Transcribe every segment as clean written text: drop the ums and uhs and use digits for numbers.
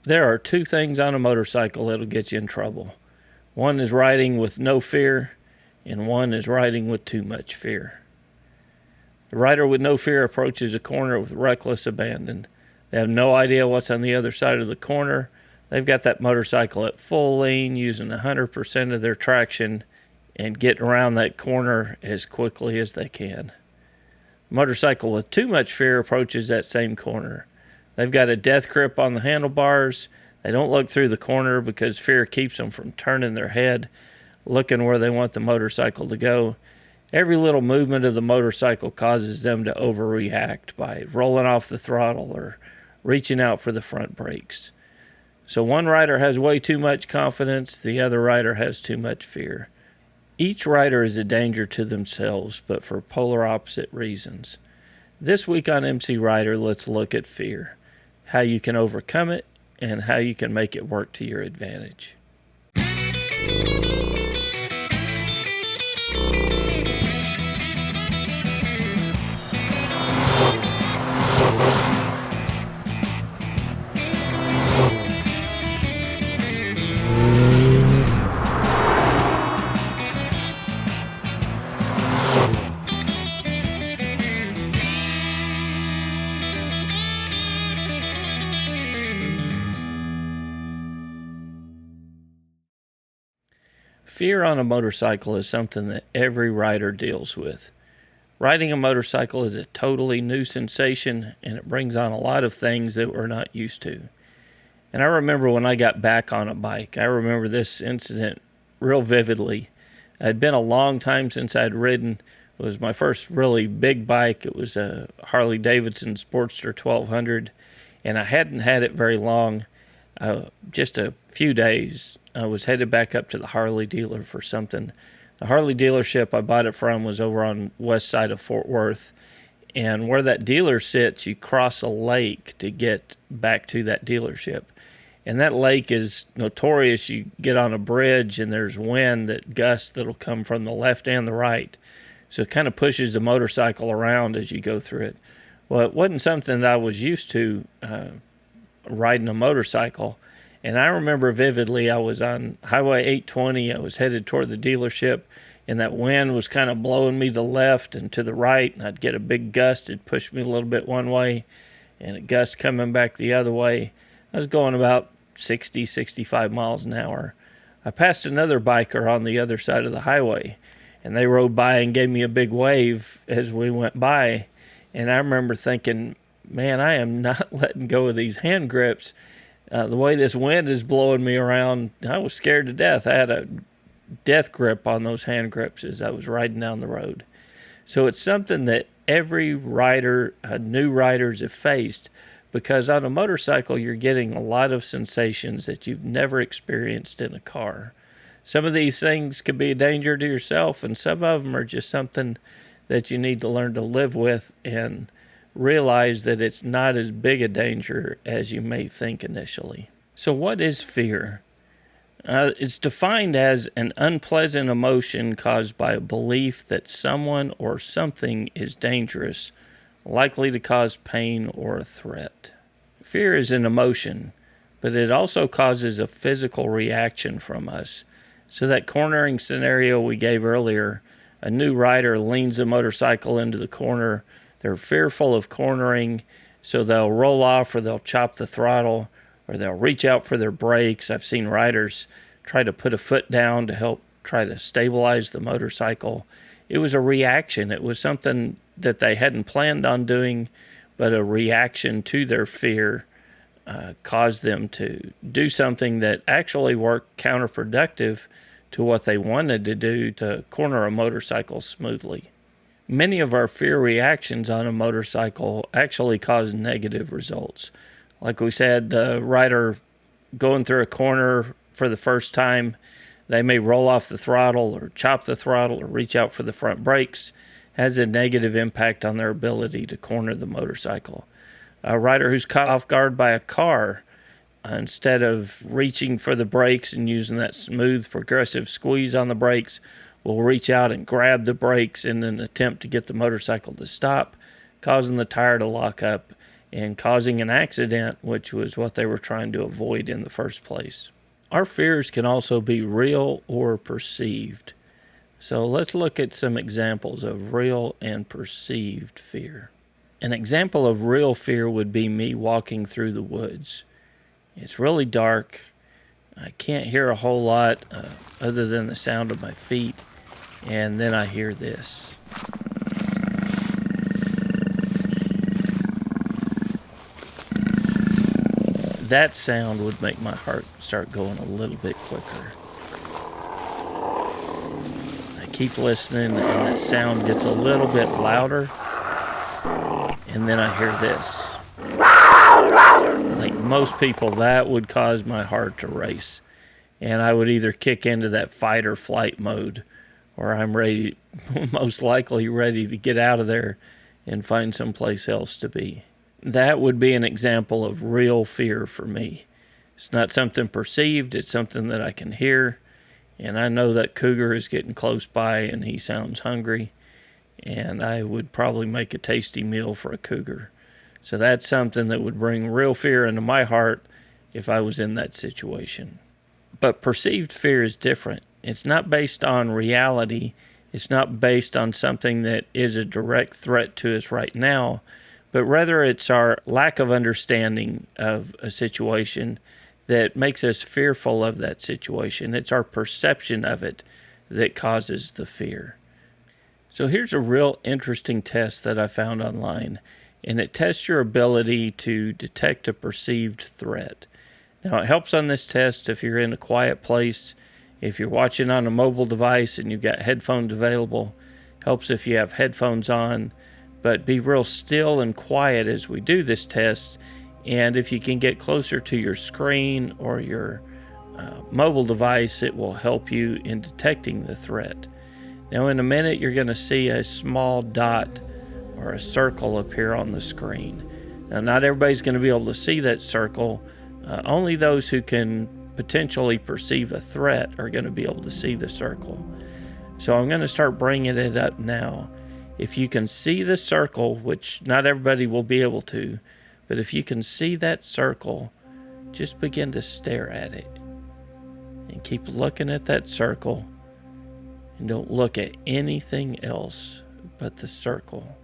There are two things on a motorcycle that'll get you in trouble. One is riding with no fear, and one is riding with too much fear. The rider with no fear approaches a corner with reckless abandon. They have no idea what's on the other side of the corner. They've got that motorcycle at full lean, using 100% of their traction, and getting around that corner as quickly as they can. The motorcycle with too much fear approaches that same corner. They've got a death grip on the handlebars. They don't look through the corner because fear keeps them from turning their head, looking where they want the motorcycle to go. Every little movement of the motorcycle causes them to overreact by rolling off the throttle or reaching out for the front brakes. So one rider has way too much confidence, the other rider has too much fear. Each rider is a danger to themselves, but for polar opposite reasons. This week on MCrider, let's look at fear, how you can overcome it, and how you can make it work to your advantage. Fear on a motorcycle is something that every rider deals with. Riding a motorcycle is a totally new sensation, and it brings on a lot of things that we're not used to. And I remember when I got back on a bike, I remember this incident real vividly. It had been a long time since I'd ridden. It was my first really big bike. It was a Harley Davidson Sportster 1200, and I hadn't had it very long, just a few days. I was headed back up to the Harley dealer for something. The Harley dealership I bought it from was over on west side of Fort Worth. And where that dealer sits, you cross a lake to get back to that dealership. And that lake is notorious. You get on a bridge and there's wind that gusts that'll come from the left and the right. So it kind of pushes the motorcycle around as you go through it. Well, it wasn't something that I was used to riding a motorcycle. And I remember vividly, I was on Highway 820. I was headed toward the dealership, and that wind was kind of blowing me to the left and to the right. And I'd get a big gust. It'd push me a little bit one way, and a gust coming back the other way. I was going about 60, 65 miles an hour. I passed another biker on the other side of the highway, and they rode by and gave me a big wave as we went by. And I remember thinking, man, I am not letting go of these hand grips. The way this wind is blowing me around, I was scared to death. I had a death grip on those hand grips as I was riding down the road. So it's something that every rider, new riders have faced, because on a motorcycle, you're getting a lot of sensations that you've never experienced in a car. Some of these things could be a danger to yourself, and some of them are just something that you need to learn to live with and realize that it's not as big a danger as you may think initially. So what is fear? It's defined as an unpleasant emotion caused by a belief that someone or something is dangerous, likely to cause pain or a threat. Fear is an emotion, but it also causes a physical reaction from us. So that cornering scenario we gave earlier, a new rider leans a motorcycle into the corner. They're fearful of cornering, so they'll roll off or they'll chop the throttle or they'll reach out for their brakes. I've seen riders try to put a foot down to help try to stabilize the motorcycle. It was a reaction. It was something that they hadn't planned on doing, but a reaction to their fear caused them to do something that actually worked counterproductive to what they wanted to do to corner a motorcycle smoothly. Many of our fear reactions on a motorcycle actually cause negative results. Like we said, the rider going through a corner for the first time, they may roll off the throttle or chop the throttle or reach out for the front brakes, has a negative impact on their ability to corner the motorcycle. A rider who's caught off guard by a car, instead of reaching for the brakes and using that smooth progressive squeeze on the brakes, will reach out and grab the brakes in an attempt to get the motorcycle to stop, causing the tire to lock up and causing an accident, which was what they were trying to avoid in the first place. Our fears can also be real or perceived. So let's look at some examples of real and perceived fear. An example of real fear would be me walking through the woods. It's really dark. I can't hear a whole lot other than the sound of my feet. And then I hear this. That sound would make my heart start going a little bit quicker. I keep listening, and that sound gets a little bit louder. And then I hear this. Like most people, that would cause my heart to race. And I would either kick into that fight or flight mode, or I'm ready, most likely ready to get out of there and find someplace else to be. That would be an example of real fear for me. It's not something perceived, it's something that I can hear. And I know that cougar is getting close by and he sounds hungry. And I would probably make a tasty meal for a cougar. So that's something that would bring real fear into my heart if I was in that situation. But perceived fear is different. It's not based on reality. It's not based on something that is a direct threat to us right now, but rather it's our lack of understanding of a situation that makes us fearful of that situation. It's our perception of it that causes the fear. So here's a real interesting test that I found online, and it tests your ability to detect a perceived threat. Now, it helps on this test if you're in a quiet place, if you're watching on a mobile device and you've got headphones available. Helps if you have headphones on, but be real still and quiet as we do this test. And if you can get closer to your screen or your mobile device, it will help you in detecting the threat. Now, in a minute, you're going to see a small dot or a circle appear on the screen. Now, not everybody's going to be able to see that circle. Only those who can potentially perceive a threat are going to be able to see the circle. So I'm going to start bringing it up now. If you can see the circle, which not everybody will be able to, but if you can see that circle, just begin to stare at it. And keep looking at that circle. And don't look at anything else but the circle.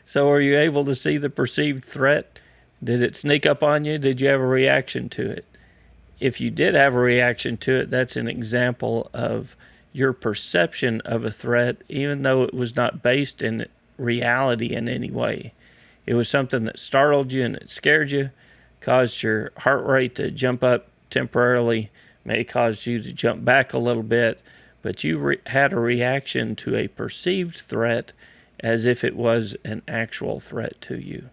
So are you able to see the perceived threat? Did it sneak up on you? Did you have a reaction to it? If you did have a reaction to it, that's an example of your perception of a threat, even though it was not based in reality in any way. It was something that startled you and it scared you, caused your heart rate to jump up temporarily, may cause you to jump back a little bit, but you had a reaction to a perceived threat as if it was an actual threat to you.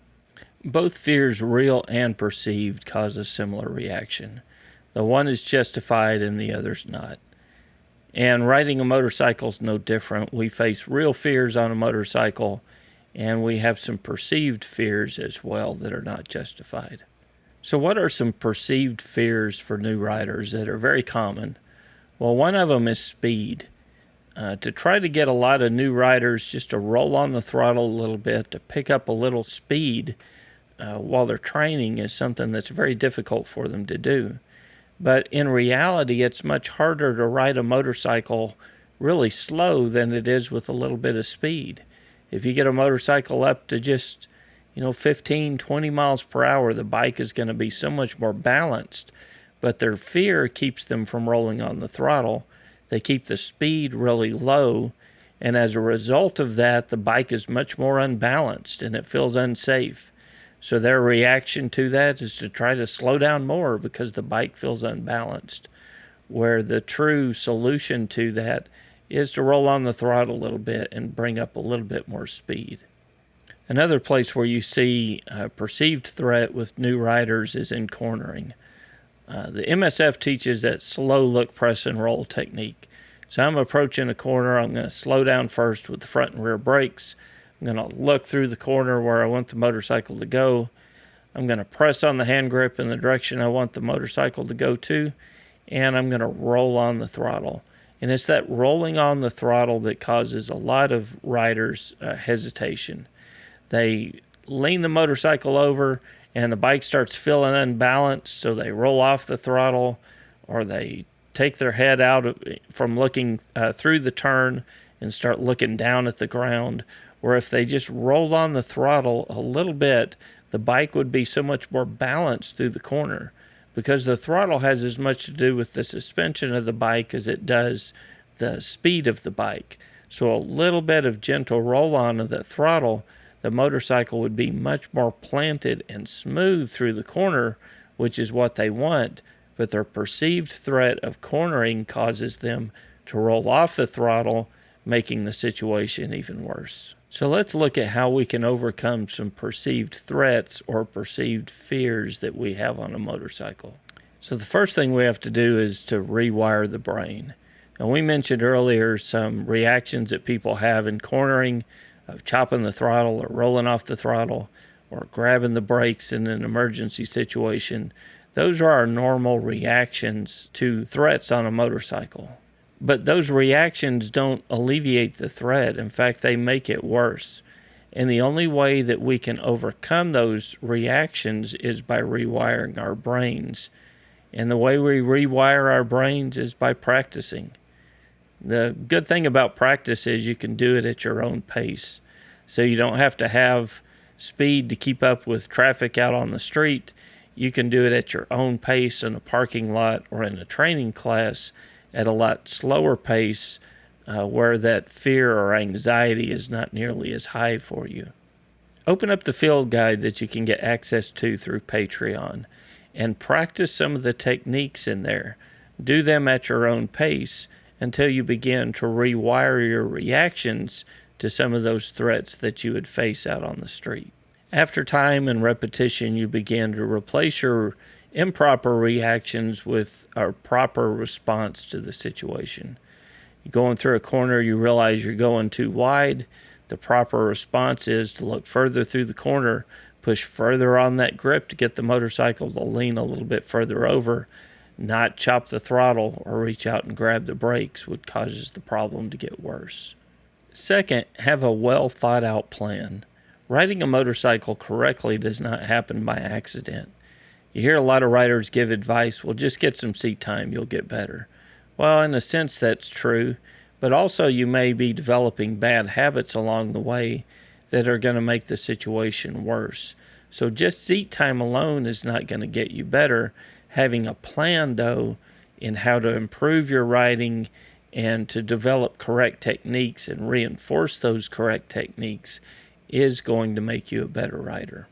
Both fears, real and perceived, cause a similar reaction. The one is justified and the other's not. And riding a motorcycle is no different. We face real fears on a motorcycle, and we have some perceived fears as well that are not justified. So what are some perceived fears for new riders that are very common? Well, one of them is speed. To try to get a lot of new riders just to roll on the throttle a little bit, to pick up a little speed while they're training is something that's very difficult for them to do. But in reality, it's much harder to ride a motorcycle really slow than it is with a little bit of speed. If you get a motorcycle up to just 15, 20 miles per hour, the bike is going to be so much more balanced. But their fear keeps them from rolling on the throttle. They keep the speed really low. And as a result of that, the bike is much more unbalanced and it feels unsafe. So their reaction to that is to try to slow down more because the bike feels unbalanced. Where the true solution to that is to roll on the throttle a little bit and bring up a little bit more speed. Another place where you see a perceived threat with new riders is in cornering. The MSF teaches that slow look, press, and roll technique. So I'm approaching a corner. I'm going to slow down first with the front and rear brakes. I'm going to look through the corner where I want the motorcycle to go. I'm going to press on the hand grip in the direction I want the motorcycle to go to. And I'm going to roll on the throttle. And it's that rolling on the throttle that causes a lot of riders hesitation. They lean the motorcycle over and the bike starts feeling unbalanced, so they roll off the throttle, or they take their head out from looking through the turn and start looking down at the ground. Where if they just rolled on the throttle a little bit, the bike would be so much more balanced through the corner, because the throttle has as much to do with the suspension of the bike as it does the speed of the bike. So a little bit of gentle roll on of the throttle, the motorcycle would be much more planted and smooth through the corner, which is what they want, but their perceived threat of cornering causes them to roll off the throttle, making the situation even worse. So let's look at how we can overcome some perceived threats or perceived fears that we have on a motorcycle. So the first thing we have to do is to rewire the brain. And we mentioned earlier some reactions that people have in cornering, of chopping the throttle or rolling off the throttle or grabbing the brakes in an emergency situation. Those are our normal reactions to threats on a motorcycle. But those reactions don't alleviate the threat. In fact, they make it worse. And the only way that we can overcome those reactions is by rewiring our brains. And the way we rewire our brains is by practicing. The good thing about practice is you can do it at your own pace. So you don't have to have speed to keep up with traffic out on the street. You can do it at your own pace in a parking lot or in a training class at a lot slower pace, where that fear or anxiety is not nearly as high for you. Open up the field guide that you can get access to through Patreon and practice some of the techniques in there. Do them at your own pace until you begin to rewire your reactions to some of those threats that you would face out on the street. After time and repetition, you begin to replace your improper reactions with a proper response to the situation. You're going through a corner, you realize you're going too wide. The proper response is to look further through the corner, push further on that grip to get the motorcycle to lean a little bit further over, not chop the throttle or reach out and grab the brakes, which causes the problem to get worse. Second, have a well thought out plan. Riding a motorcycle correctly does not happen by accident. You hear a lot of riders give advice, well, just get some seat time, you'll get better. Well, in a sense, that's true, but also you may be developing bad habits along the way that are going to make the situation worse. So just seat time alone is not going to get you better. Having a plan, though, in how to improve your riding and to develop correct techniques and reinforce those correct techniques is going to make you a better rider.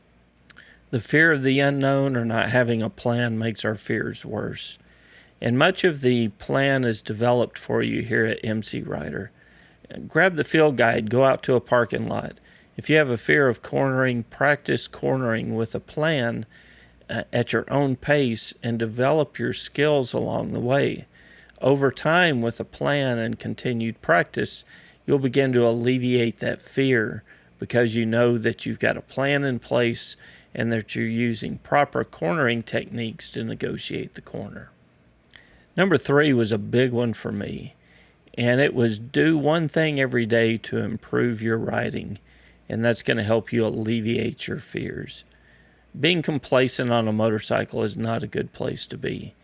The fear of the unknown or not having a plan makes our fears worse. And much of the plan is developed for you here at MCrider. Grab the field guide, go out to a parking lot. If you have a fear of cornering, practice cornering with a plan at your own pace and develop your skills along the way. Over time, with a plan and continued practice, you'll begin to alleviate that fear because you know that you've got a plan in place and that you're using proper cornering techniques to negotiate the corner. Number 3 was a big one for me, and it was do one thing every day to improve your riding, and that's going to help you alleviate your fears. Being complacent on a motorcycle is not a good place to be.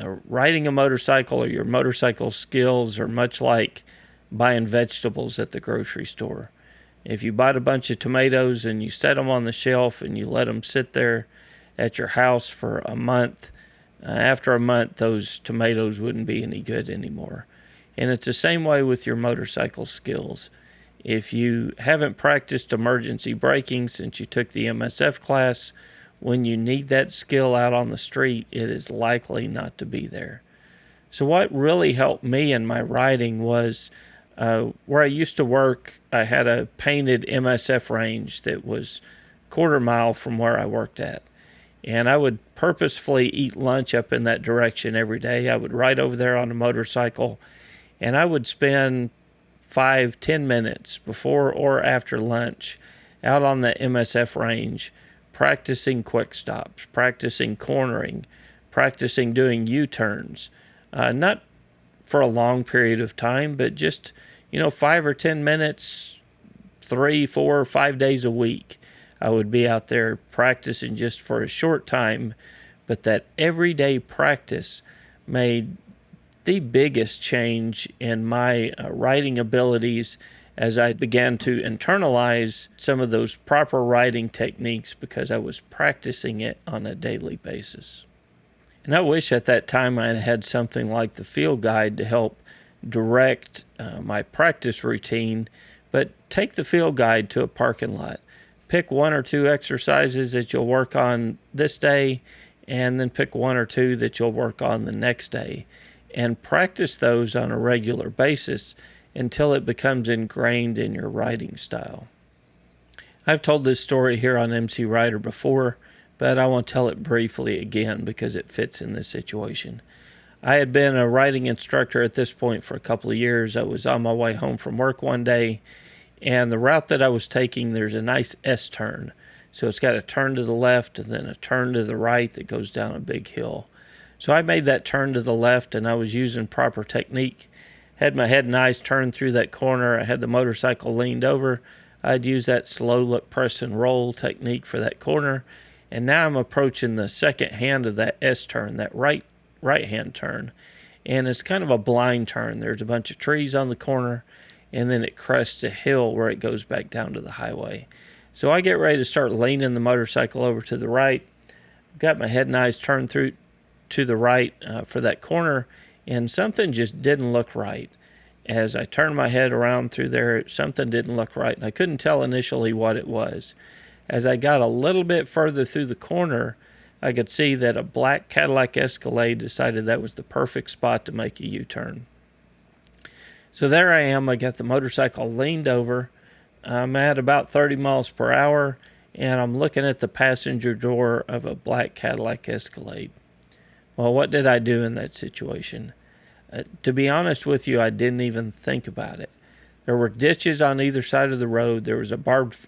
Riding a motorcycle or your motorcycle skills are much like buying vegetables at the grocery store. If you bought a bunch of tomatoes and you set them on the shelf and you let them sit there at your house for a month, after a month those tomatoes wouldn't be any good anymore. And it's the same way with your motorcycle skills. If you haven't practiced emergency braking since you took the MSF class, when you need that skill out on the street, it is likely not to be there. So what really helped me in my riding was where I used to work, I had a painted MSF range that was quarter mile from where I worked at. And I would purposefully eat lunch up in that direction every day. I would ride over there on a motorcycle, and I would spend 5-10 minutes before or after lunch out on the MSF range practicing quick stops, practicing cornering, practicing doing U-turns. Not for a long period of time, but just, 5 or 10 minutes, 3, 4, 5 days a week. I would be out there practicing just for a short time, but that everyday practice made the biggest change in my writing abilities as I began to internalize some of those proper writing techniques because I was practicing it on a daily basis. And I wish at that time I had something like the field guide to help direct my practice routine, but take the field guide to a parking lot. Pick 1 or 2 exercises that you'll work on this day, and then pick 1 or 2 that you'll work on the next day, and practice those on a regular basis until it becomes ingrained in your writing style. I've told this story here on MCrider before, but I want to tell it briefly again because it fits in this situation. I had been a writing instructor at this point for a couple of years. I was on my way home from work one day, and the route that I was taking, there's a nice S-turn. So it's got a turn to the left and then a turn to the right that goes down a big hill. So I made that turn to the left, and I was using proper technique. Had my head and eyes turned through that corner. I had the motorcycle leaned over. I'd use that slow look, press, and roll technique for that corner. And now I'm approaching the second hand of that S-turn, that right-hand turn. And it's kind of a blind turn. There's a bunch of trees on the corner, and then it crests a hill where it goes back down to the highway. So I get ready to start leaning the motorcycle over to the right. Got my head and eyes turned through to the right for that corner, and something just didn't look right. As I turned my head around through there, something didn't look right, and I couldn't tell initially what it was. As I got a little bit further through the corner, I could see that a black Cadillac Escalade decided that was the perfect spot to make a U-turn. So there I am. I got the motorcycle leaned over. I'm at about 30 miles per hour, and I'm looking at the passenger door of a black Cadillac Escalade. Well, what did I do in that situation? To be honest with you, I didn't even think about it. There were ditches on either side of the road. There was a barbed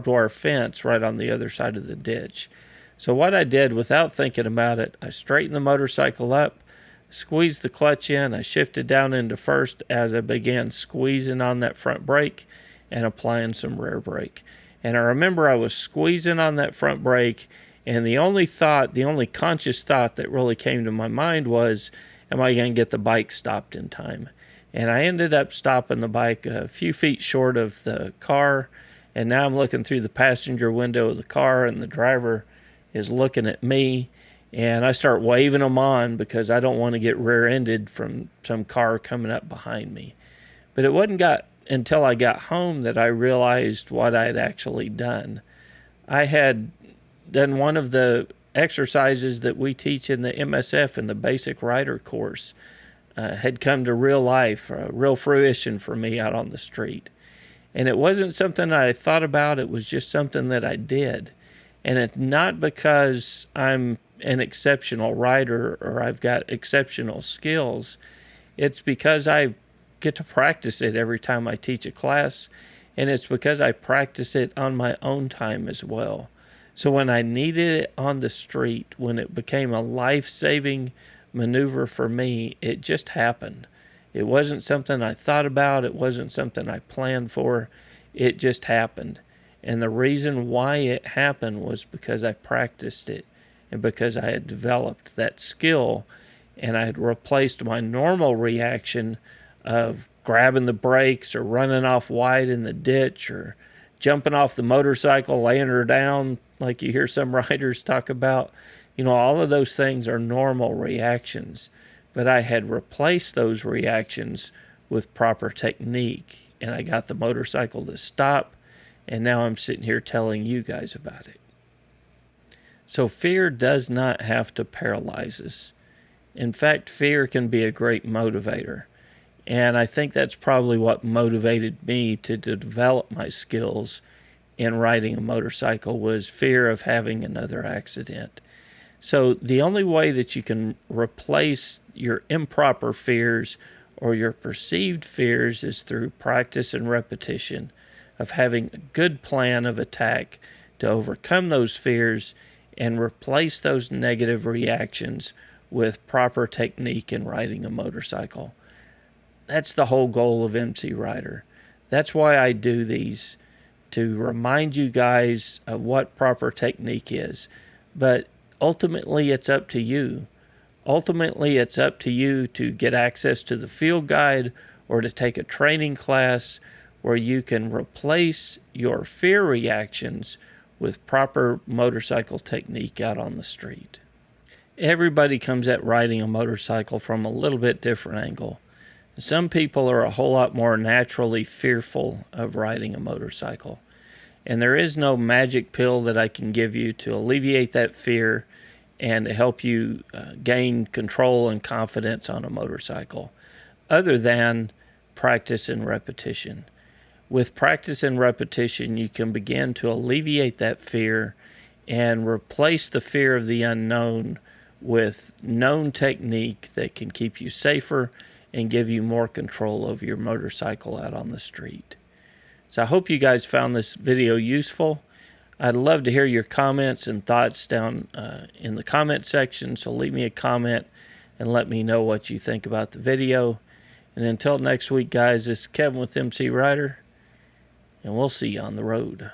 wire fence right on the other side of the ditch. So what I did, without thinking about it, I straightened the motorcycle up, squeezed the clutch in, I shifted down into first as I began squeezing on that front brake and applying some rear brake. And I remember I was squeezing on that front brake, and the only conscious thought that really came to my mind was, am I going to get the bike stopped in time? And I ended up stopping the bike a few feet short of the car, and now I'm looking through the passenger window of the car, and the driver is looking at me, and I start waving them on because I don't want to get rear-ended from some car coming up behind me. But it wasn't until I got home that I realized what I had actually done. I had done one of the exercises that we teach in the MSF in the basic rider course, had come to real life, real fruition for me out on the street. And it wasn't something I thought about, it was just something that I did. And it's not because I'm an exceptional rider or I've got exceptional skills. It's because I get to practice it every time I teach a class, and it's because I practice it on my own time as well. So when I needed it on the street, when it became a life-saving maneuver for me, it just happened. It wasn't something I thought about. It wasn't something I planned for. It just happened. And the reason why it happened was because I practiced it and because I had developed that skill, and I had replaced my normal reaction of grabbing the brakes or running off wide in the ditch or jumping off the motorcycle, laying her down like you hear some riders talk about. All of those things are normal reactions, but I had replaced those reactions with proper technique, and I got the motorcycle to stop, and now I'm sitting here telling you guys about it. So fear does not have to paralyze us. In fact, fear can be a great motivator. And I think that's probably what motivated me to develop my skills in riding a motorcycle was fear of having another accident. So the only way that you can replace your improper fears or your perceived fears is through practice and repetition of having a good plan of attack to overcome those fears and replace those negative reactions with proper technique in riding a motorcycle. That's the whole goal of MCrider. That's why I do these, to remind you guys of what proper technique is. But ultimately, it's up to you. Ultimately, it's up to you to get access to the field guide or to take a training class where you can replace your fear reactions with proper motorcycle technique out on the street. Everybody comes at riding a motorcycle from a little bit different angle. Some people are a whole lot more naturally fearful of riding a motorcycle. And there is no magic pill that I can give you to alleviate that fear and to help you gain control and confidence on a motorcycle, other than practice and repetition. With practice and repetition, you can begin to alleviate that fear and replace the fear of the unknown with known technique that can keep you safer and give you more control over your motorcycle out on the street. So I hope you guys found this video useful. I'd love to hear your comments and thoughts down in the comment section, so leave me a comment and let me know what you think about the video. And until next week, guys, this is Kevin with MCrider, and we'll see you on the road.